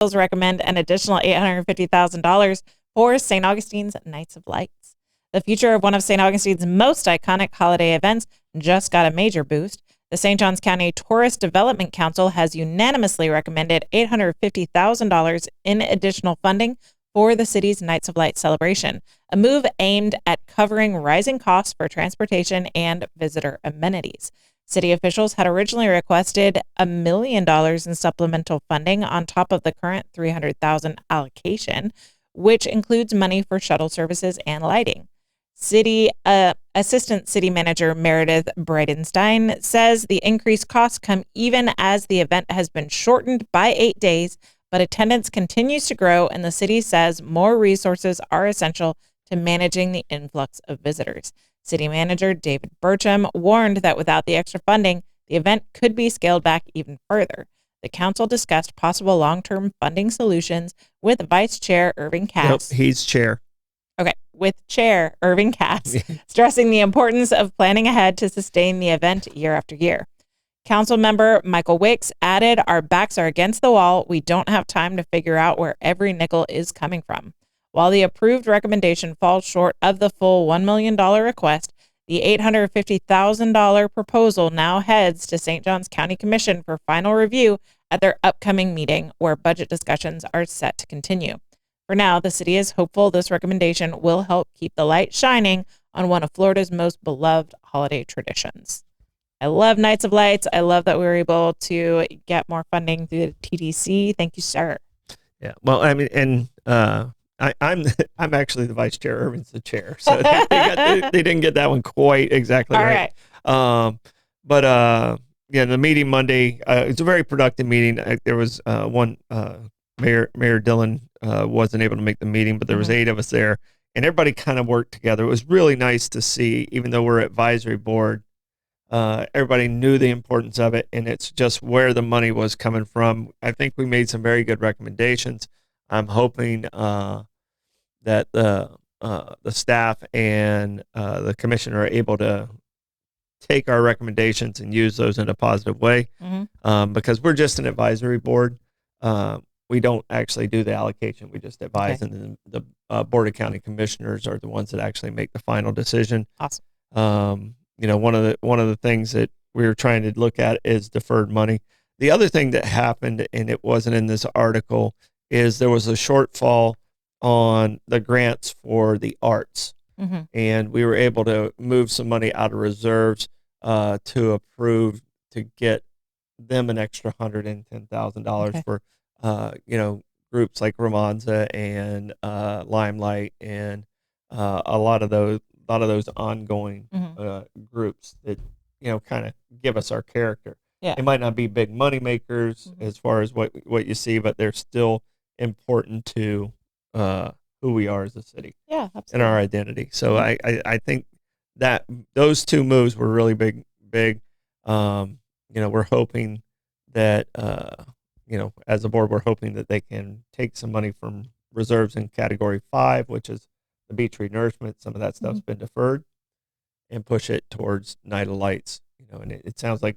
recommend an additional $850,000 for St. Augustine's Nights of Lights. The future of one of St. Augustine's most iconic holiday events just got a major boost. The St. Johns County Tourist Development Council has unanimously recommended $850,000 in additional funding for the city's Nights of Light celebration, a move aimed at covering rising costs for transportation and visitor amenities. City officials had originally requested $1 million in supplemental funding on top of the current $300,000 allocation, which includes money for shuttle services and lighting. Assistant City Manager Meredith Bridenstine says the increased costs come even as the event has been shortened by 8 days, but attendance continues to grow, and the city says more resources are essential to managing the influx of visitors. City Manager David Burcham warned that without the extra funding, the event could be scaled back even further. The council discussed possible long-term funding solutions with Vice Chair Irving Cass. Nope, he's chair. Okay, with Chair Irving Cass, stressing the importance of planning ahead to sustain the event year after year. Council member Michael Wicks added, "Our backs are against the wall. We don't have time to figure out where every nickel is coming from." While the approved recommendation falls short of the full $1 million request, the $850,000 proposal now heads to St. Johns County Commission for final review at their upcoming meeting, where budget discussions are set to continue. For now, the city is hopeful this recommendation will help keep the light shining on one of Florida's most beloved holiday traditions. I love Nights of Lights. I love that we were able to get more funding through the TDC. Thank you, sir. Yeah. Well, I mean, and I'm actually the vice chair. Irving's the chair, so they didn't get that one quite exactly right. But yeah, the meeting Monday, it's a very productive meeting. There was one Mayor Dillon wasn't able to make the meeting, but there was 8 of us there, and everybody kind of worked together. It was really nice to see, even though we're advisory board, everybody knew the importance of it, and it's just where the money was coming from. I think we made some very good recommendations. I'm hoping that the staff and the commission are able to take our recommendations and use those in a positive way, because we're just an advisory board. We don't actually do the allocation. We just advise, and then the Board of County Commissioners are the ones that actually make the final decision. Awesome. You know, one of the things that we were trying to look at is deferred money. The other thing that happened, and it wasn't in this article, is there was a shortfall on the grants for the arts. And we were able to move some money out of reserves to approve to get them an extra $110,000 for groups like Romanza and Limelight and a lot of those ongoing groups that kind of give us our character. Yeah. It might not be big money makers as far as what you see, but they're still important to who we are as a city. Yeah, absolutely. And our identity. So I think that those 2 moves were really big. We're hoping that as a board, we're hoping that they can take some money from reserves in category 5, which is the beach renourishment. Some of that stuff's been deferred, and push it towards Night of Lights. And it sounds like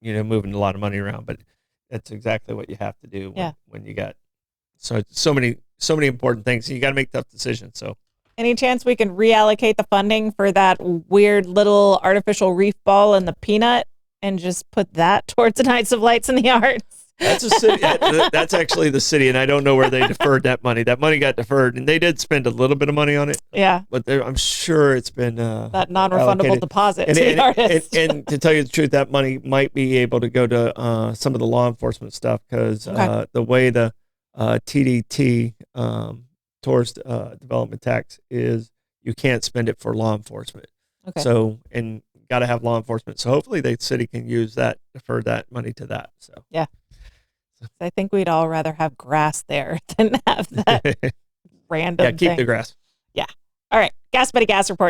moving a lot of money around, but that's exactly what you have to do when you got so many important things. You got to make tough decisions. So any chance we can reallocate the funding for that weird little artificial reef ball and the peanut and just put that towards the Nights of Lights and the arts? That's a city. That's actually the city, and I don't know where they deferred that money. That money got deferred, and they did spend a little bit of money on it. Yeah, but I'm sure it's been that non-refundable deposit to the artists. And to tell you the truth, that money might be able to go to some of the law enforcement stuff, because the way the TDT tourist development tax is, you can't spend it for law enforcement. So, and got to have law enforcement. So hopefully the city can use that, defer that money to that. So yeah. I think we'd all rather have grass there than have that random keep thing. the grass. Yeah. All right. Gas Buddy Gas Report.